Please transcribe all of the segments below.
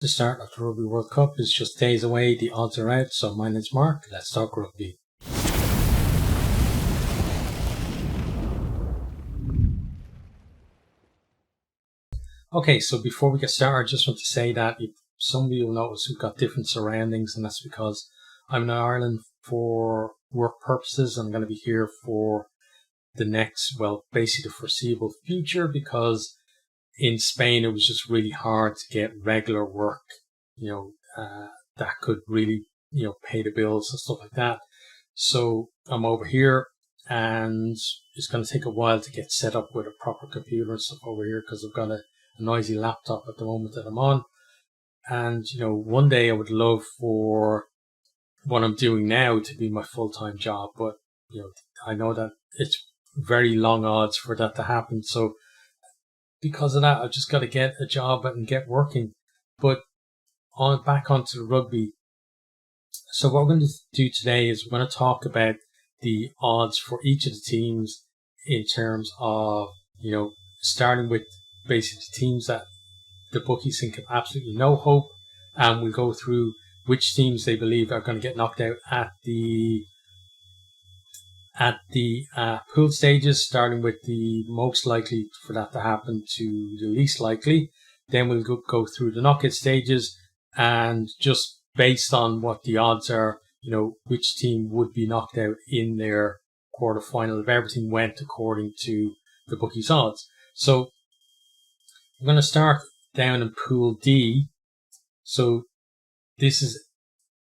The start of the Rugby World Cup is just days away. The odds are out. So my name's Mark. Let's talk rugby. Okay, so before we get started, I just want to say that some of you will notice we've got different surroundings, and that's because I'm in Ireland for work purposes. I'm going to be here for the next, basically the foreseeable future, because in Spain it was just really hard to get regular work, that could really, pay the bills and stuff like that. So I'm over here, and it's going to take a while to get set up with a proper computer and stuff over here, because I've got a noisy laptop at the moment that I'm on. And, one day I would love for what I'm doing now to be my full-time job, but, I know that it's very long odds for that to happen. So because of that, I've just got to get a job and get working. But back onto the rugby. So what we're going to do today is we're going to talk about the odds for each of the teams in terms of, starting with basically the teams that the bookies think have absolutely no hope. And we'll go through which teams they believe are going to get knocked out at the pool stages, starting with the most likely for that to happen to the least likely. Then we'll go through the knockout stages, and just based on what the odds are, which team would be knocked out in their quarterfinal if everything went according to the bookies' odds. So I'm going to start down in Pool D. So this is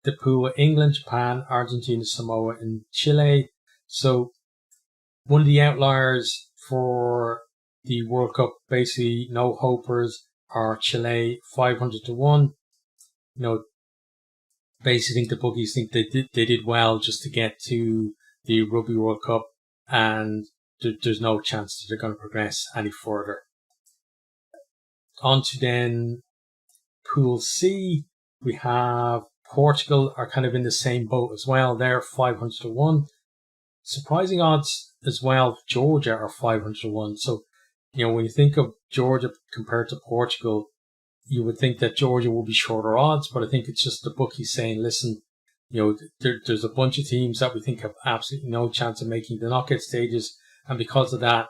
the pool: England, Japan, Argentina, Samoa, and Chile. So one of the outliers for the World Cup, basically no hopers, are Chile 500-1. Basically think the bookies think they did well just to get to the Rugby World Cup, and there's no chance that they're going to progress any further. On to then Pool C, we have Portugal are kind of in the same boat as well. They're 500-1. Surprising odds as well, Georgia are 500-1. So, when you think of Georgia compared to Portugal, you would think that Georgia will be shorter odds, but I think it's just the bookies saying, listen, there's a bunch of teams that we think have absolutely no chance of making the knockout stages, and because of that,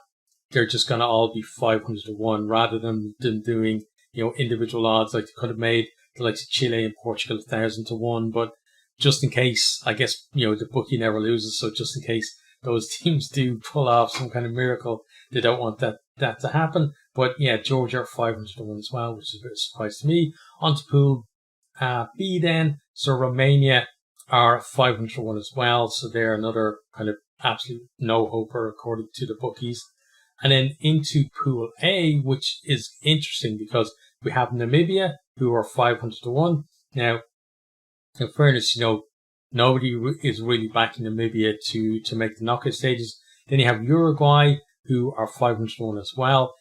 they're just going to all be 500-1 rather than doing, individual odds like they could have made the likes of Chile and Portugal 1,000-1. But just in case, I guess, the bookie never loses, so just in case those teams do pull off some kind of miracle, they don't want that to happen. But yeah, Georgia are 500-1 as well, which is a bit of a surprise to me. On to Pool B then. So Romania are 500-1 as well, so they're another kind of absolute no-hoper according to the bookies. And then into Pool A, which is interesting because we have Namibia, who are 500-1. Now, in fairness, nobody is really backing Namibia to make the knockout stages. Then you have Uruguay, who are 500-1 as well.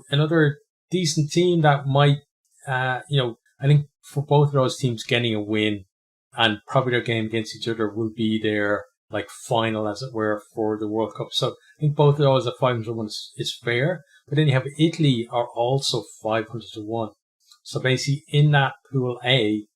Another decent team that might, I think for both of those teams getting a win, and probably their game against each other will be their final, as it were, for the World Cup. So I think both of those at 500-1 is fair. But then you have Italy are also 500-1. So basically in that Pool A,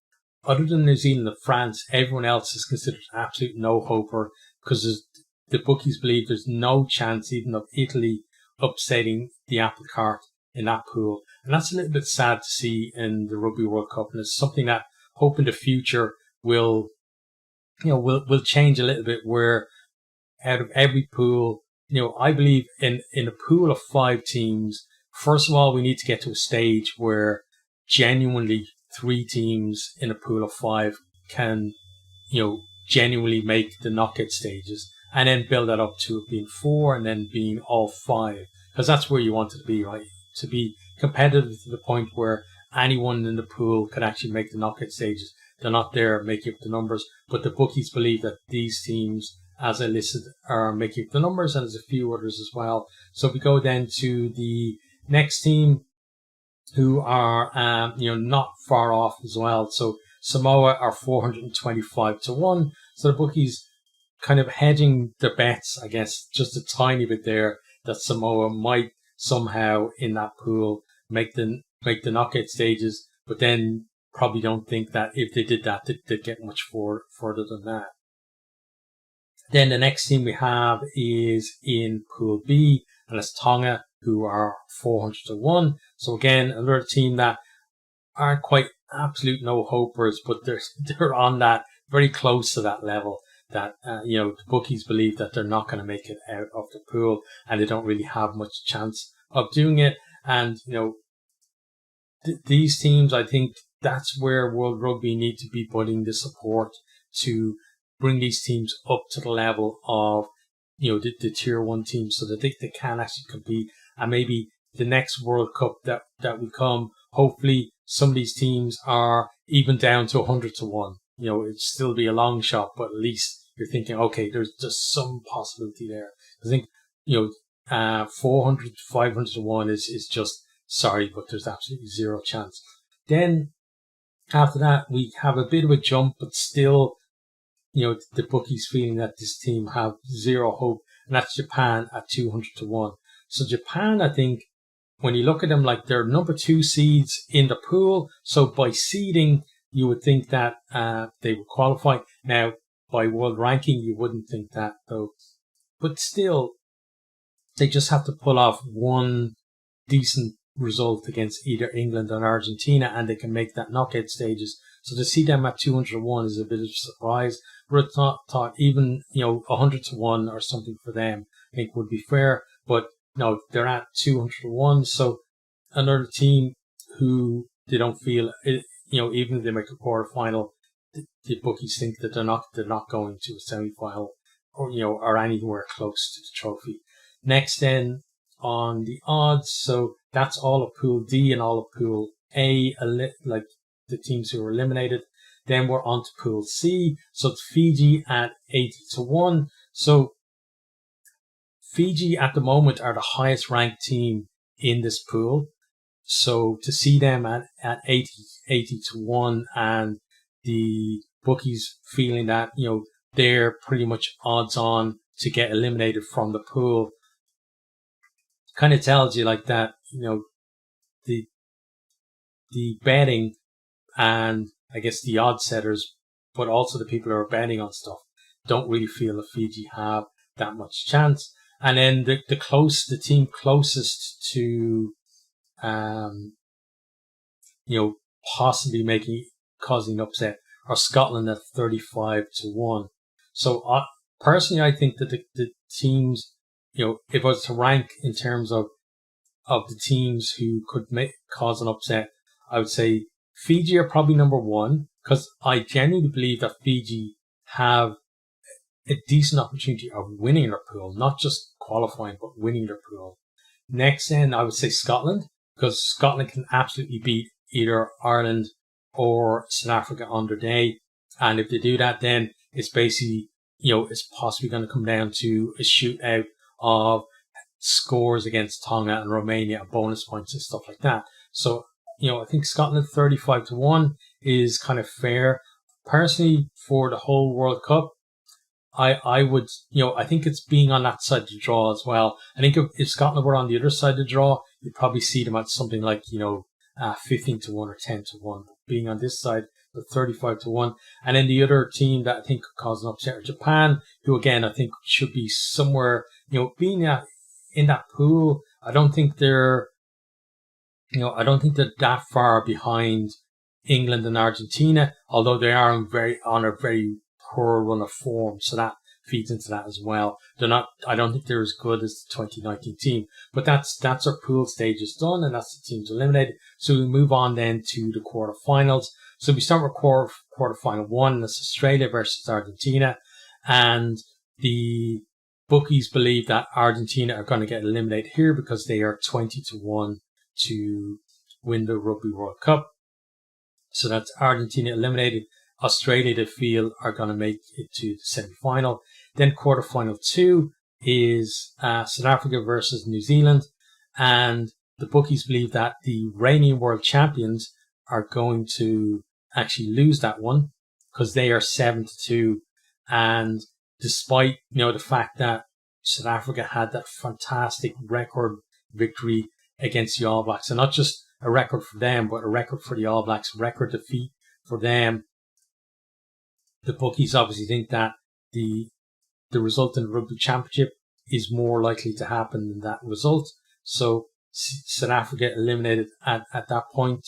other than New Zealand and France, everyone else is considered absolute no-hoper, because the bookies believe there's no chance even of Italy upsetting the apple cart in that pool. And that's a little bit sad to see in the Rugby World Cup, and it's something that hope in the future will change a little bit, where out of every pool, I believe in a pool of 5 teams, first of all, we need to get to a stage where genuinely 3 teams in a pool of 5 can, genuinely make the knockout stages, and then build that up to it being 4 and then being all 5, because that's where you want it to be, right? To be competitive to the point where anyone in the pool can actually make the knockout stages. They're not there making up the numbers, but the bookies believe that these teams, as I listed, are making up the numbers, and there's a few others as well. So we go then to the next team, who are, not far off as well. So Samoa are 425-1. So the bookies kind of hedging their bets, I guess, just a tiny bit there, that Samoa might somehow in that pool make the knockout stages, but then probably don't think that if they did that, they'd get much further than that. Then the next team we have is in Pool B, and it's Tonga, who are 400-1. So again, another team that aren't quite absolute no-hopers, but they're on that, very close to that level that, the bookies believe that they're not going to make it out of the pool, and they don't really have much chance of doing it. And, these teams, I think that's where World Rugby need to be putting the support to bring these teams up to the level of, the tier 1 teams, so that they can actually compete. And maybe the next World Cup that will come, hopefully some of these teams are even down to 100-1. It'd still be a long shot, but at least you're thinking, okay, there's just some possibility there. I think, 400, 500-1 is just, sorry, but there's absolutely zero chance. Then after that, we have a bit of a jump, but still, the bookies feeling that this team have zero hope, and that's Japan at 200-1. So Japan, I think, when you look at them, like, they're number 2 seeds in the pool. So by seeding, you would think that they would qualify. Now, by world ranking, you wouldn't think that, though. But still, they just have to pull off one decent result against either England or Argentina, and they can make that knockout stages. So to see them at 200-1 is a bit of a surprise. But I thought even, 100-1 or something for them, I think would be fair. But no, they're at 200-1. So another team who they don't feel, even if they make a quarter final, the bookies think that they're not going to a semi-final or anywhere close to the trophy. Next then on the odds, so that's all of Pool D and all of Pool A, like the teams who were eliminated. Then we're on to Pool C, so it's Fiji at 80-1. So Fiji at the moment are the highest ranked team in this pool. So to see them at 80-1, and the bookies feeling that, they're pretty much odds on to get eliminated from the pool, kind of tells you like that, the betting and I guess the odds setters, but also the people who are betting on stuff, don't really feel that Fiji have that much chance. And then the team closest to, possibly causing an upset are Scotland at 35-1. So personally, I think that the teams, if I was to rank in terms of the teams who could cause an upset, I would say Fiji are probably number 1, because I genuinely believe that Fiji have a decent opportunity of winning their pool, not just qualifying, but winning their pool. Next then, I would say Scotland, because Scotland can absolutely beat either Ireland or South Africa on their day. And if they do that, then it's basically, it's possibly going to come down to a shootout of scores against Tonga and Romania, bonus points and stuff like that. So, I think Scotland 35-1 is kind of fair. Personally, for the whole World Cup, I would, I think it's being on that side of the draw as well. I think if Scotland were on the other side of the draw, you'd probably see them at something like, 15-1 or 10-1. Being on this side, the 35-1. And then the other team that I think could cause an upset are Japan, who again, I think should be somewhere, being in that pool. I don't think they're that far behind England and Argentina, although they are on a very poor run of form, so that feeds into that as well. I don't think they're as good as the 2019 team, but that's our pool stages done, and that's the teams eliminated. So we move on then to the quarterfinals. So we start with quarterfinal 1, and it's Australia versus Argentina, and the bookies believe that Argentina are going to get eliminated here because they are 20-1 to win the Rugby World Cup. So that's Argentina eliminated. Australia, they feel, are going to make it to the semi-final. Then quarterfinal 2 is South Africa versus New Zealand. And the bookies believe that the reigning world champions are going to actually lose that one because they are 7-2. And despite, the fact that South Africa had that fantastic record victory against the All Blacks, and not just a record for them, but a record for the All Blacks, record defeat for them. The bookies obviously think that the result in the Rugby Championship is more likely to happen than that result. So South Africa eliminated at that point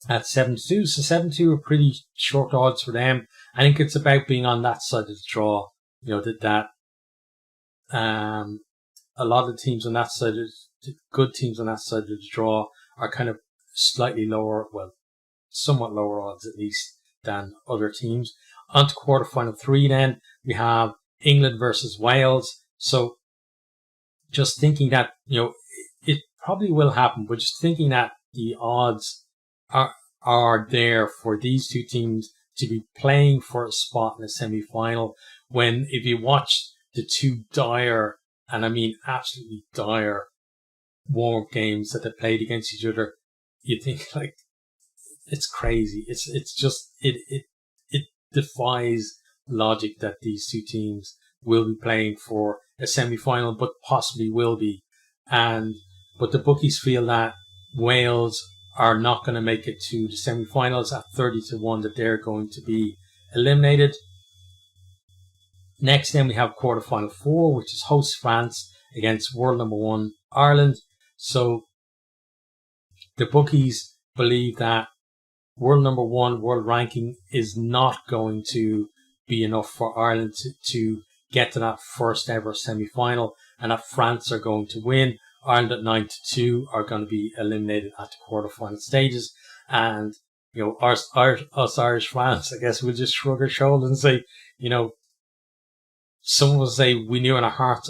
at 7-2. So 7-2 are pretty short odds for them. I think it's about being on that side of the draw. You know, that a lot of the teams on that side, good teams on that side of the draw, are kind of slightly lower, well, somewhat lower odds at least, than other teams. On to quarterfinal 3 then, we have England versus Wales. So just thinking that, you know, it probably will happen, but just thinking that the odds are there for these two teams to be playing for a spot in the semi-final, when if you watch the two dire, and I mean absolutely dire, warm-up games that they played against each other, you think like, it's crazy. It's just, it defies logic that these two teams will be playing for a semi-final, but possibly will be. But the bookies feel that Wales are not going to make it to the semi-finals at 30-1, that they're going to be eliminated. Next, then we have quarterfinal 4, which is host France against world number 1 Ireland. So the bookies believe that world number 1 world ranking is not going to be enough for Ireland to get to that first ever semi-final, and that France are going to win. Ireland at 9-2 are going to be eliminated at the quarterfinal stages. And, you know, us Irish fans, I guess we'll just shrug our shoulders and say, you know, some will say we knew in our hearts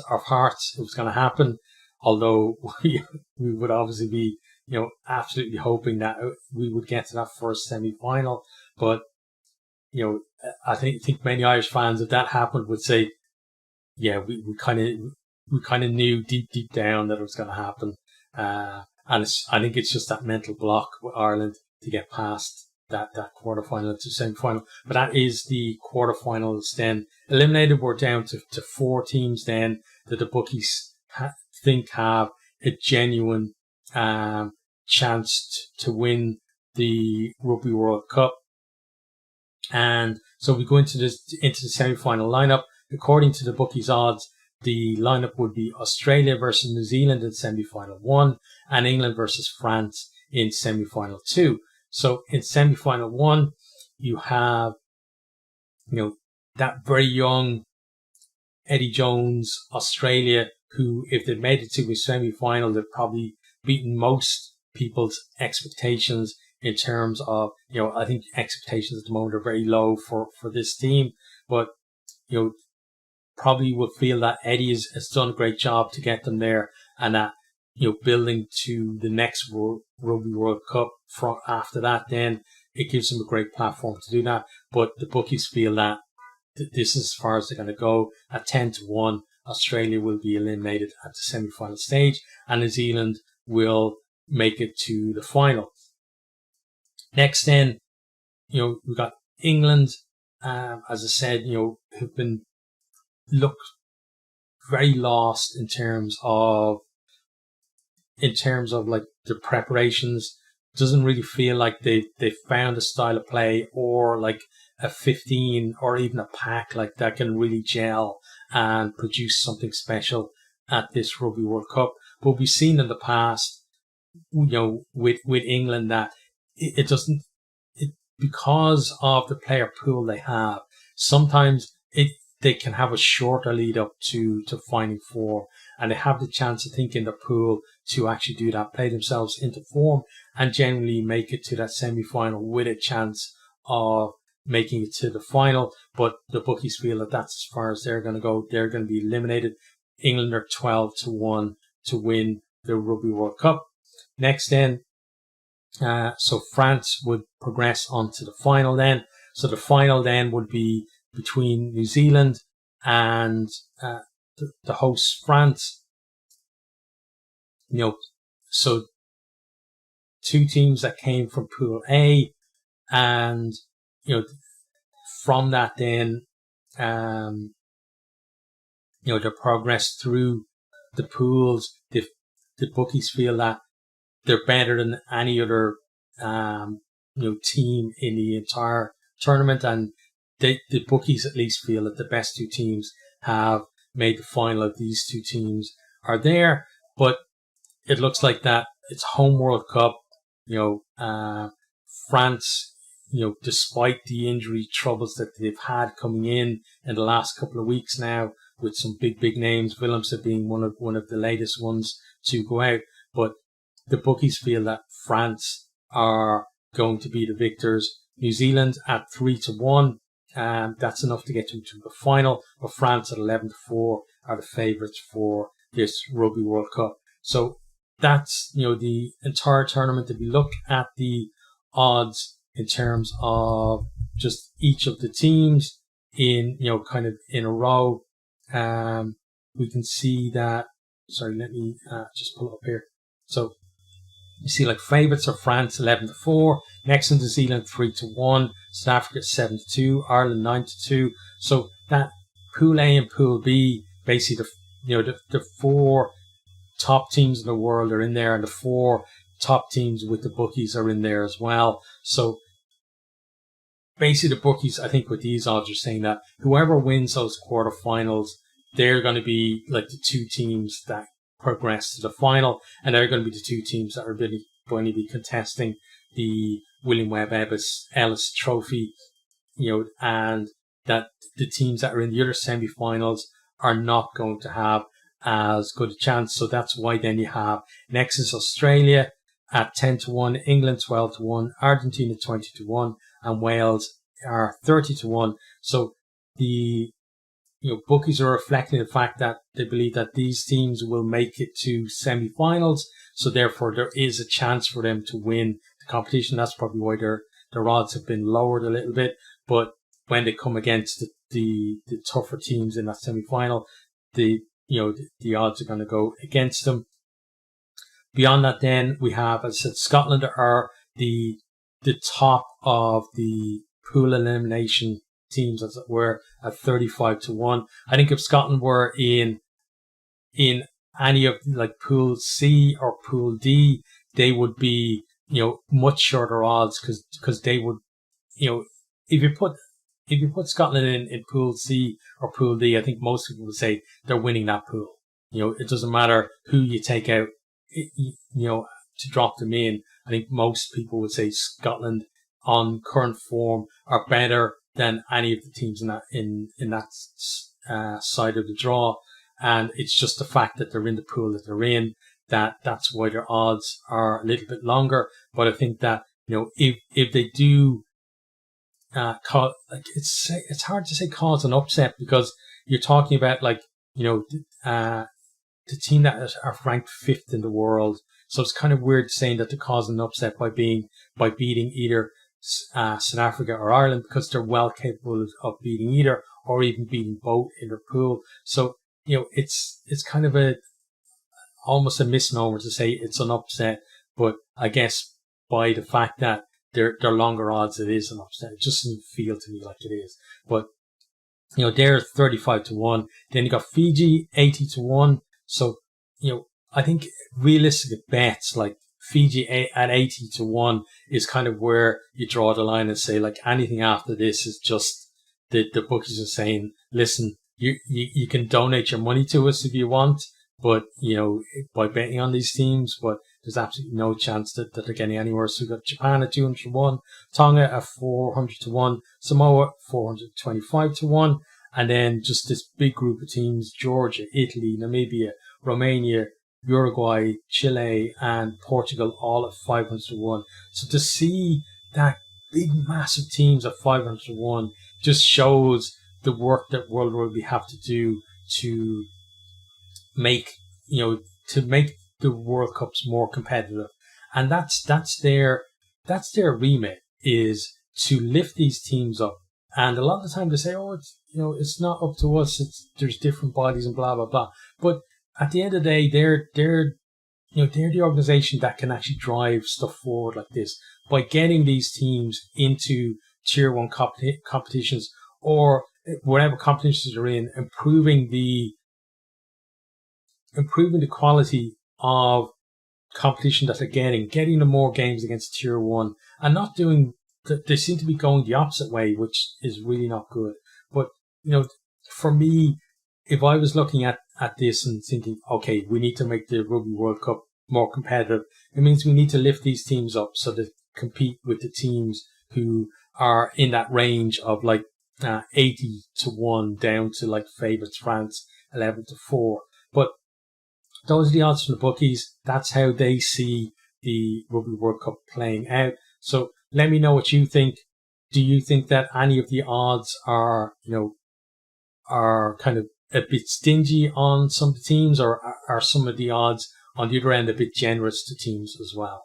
it was going to happen, although we would obviously be, you know, absolutely hoping that we would get to that first semi-final. But, you know, I think many Irish fans, if that happened, would say, yeah, we kind of knew deep down that it was going to happen. And I think it's just that mental block with Ireland to get past that quarterfinal to semi-final. But that is the quarterfinals then. Eliminated, we're down to 4 teams then that the bookies think have a genuine chance to win the Rugby World Cup. And so we go into the semi-final lineup. According to the bookies' odds, the lineup would be Australia versus New Zealand in semi-final 1 and England versus France in semi-final 2. So in semi-final 1, you have, you know, that very young Eddie Jones Australia, who, if they'd made it to a semi-final, they'd probably beaten most people's expectations in terms of, you know, I think expectations at the moment are very low for this team, but, you know, probably would feel that Eddie has done a great job to get them there, and that, you know, building to the next Rugby World Cup from after that, then it gives them a great platform to do that. But the bookies feel that this is as far as they're going to go. At 10-1, Australia will be eliminated at the semi-final stage, and New Zealand will make it to the final. Next, then, you know, we've got England, as I said, you know, who've been look very lost in terms of like the preparations. Doesn't really feel like they found a style of play or like a 15 or even a pack like that can really gel and produce something special at this Rugby World Cup. But we've seen in the past, you know, with England that it doesn't, because of the player pool they have, sometimes they can have a shorter lead up to finding form, and they have the chance, I think, in the pool to actually do that, play themselves into form, and generally make it to that semi-final with a chance of making it to the final. But the bookies feel that that's as far as they're going to go. They're going to be eliminated. England are 12-1 to win the Rugby World Cup. Next then, so France would progress on to the final then. So the final then would be between New Zealand and the host France. You know, so 2 teams that came from Pool A, and, you know, from that then, you know, the progress through the pools, the bookies feel that they're better than any other team in the entire tournament, and the bookies at least feel that the best two teams have made the final. Of these two teams are there, but it looks like that it's home World Cup. France, despite the injury troubles that they've had coming in the last couple of weeks now, with some big names, Willemse being one of the latest ones to go out, but the bookies feel that France are going to be the victors. New Zealand at 3-1, that's enough to get to the final. But France at 11-4 are the favourites for this Rugby World Cup. So that's the entire tournament. If we look at the odds in terms of just each of the teams in kind of in a row, we can see that. Sorry, let me just pull it up here. So you see, like, favourites are France 11-4, next in New Zealand 3-1, South Africa 7-2, Ireland 9-2. So that Pool A and Pool B, basically the four top teams in the world are in there, and the four top teams with the bookies are in there as well. So basically, the bookies, I think, with these odds are saying that whoever wins those quarterfinals, they're going to be like the two teams that progress to the final, and they're going to be the two teams that are really going to be contesting the William Webb Ellis Trophy, and that the teams that are in the other semi-finals are not going to have as good a chance. So that's why then you have next is Australia at 10-1, England 12-1, Argentina 20-1, and Wales are 30-1. So the bookies are reflecting the fact that they believe that these teams will make it to semi-finals. So therefore, there is a chance for them to win the competition. That's probably why their odds have been lowered a little bit. But when they come against the tougher teams in that semi-final, the odds are going to go against them. Beyond that, then we have, as I said, Scotland are the top of the pool elimination teams, as it were, at 35-1. I think if Scotland were in any of like Pool C or Pool D, they would be much shorter odds because they would if you put Scotland in Pool C or Pool D, I think most people would say they're winning that pool. It doesn't matter who you take out, to drop them in. I think most people would say Scotland on current form are better than any of the teams in that side of the draw. And it's just the fact that they're in the pool that they're in, that's why their odds are a little bit longer. But I think that, if they do, it's hard to say cause an upset, because you're talking about the team that are ranked 5th in the world. So it's kind of weird saying that they're causing an upset by beating either South Africa or Ireland, because they're well capable of beating either, or even beating both in their pool. So it's kind of almost a misnomer to say it's an upset, but I guess by the fact that they're longer odds, it is an upset. It just doesn't feel to me like it is. But they're 35-1. Then you got Fiji 80-1. So I think realistic bets like Fiji at 80-1 is kind of where you draw the line and say, like, anything after this is just the bookies are saying, listen, you can donate your money to us if you want, but by betting on these teams, but there's absolutely no chance that they're getting anywhere. So we've got Japan at 200-1, Tonga at 400-1, Samoa 425-1, and then just this big group of teams: Georgia, Italy, Namibia, Romania, Uruguay, Chile, and Portugal, all at 500-1. So to see that big, massive teams at 500-1 just shows the work that World Rugby have to do to make the World Cups more competitive. And that's their remit, is to lift these teams up. And a lot of the time they say, oh, it's not up to us. There's different bodies and blah, blah, blah. But at the end of the day, they're the organization that can actually drive stuff forward like this by getting these teams into tier 1 competitions, or whatever competitions they're in, improving the quality of competition that they're getting them more games against tier one, and not doing. They seem to be going the opposite way, which is really not good. But for me, if I was looking at this and thinking, okay, we need to make the Rugby World Cup more competitive, it means we need to lift these teams up so they compete with the teams who are in that range of like 80-1 down to like favourites France 11-4. But those are the odds from the bookies. That's how they see the Rugby World Cup playing out. So let me know what you think. Do you think that any of the odds are kind of a bit stingy on some of the teams, or are some of the odds on the other end a bit generous to teams as well?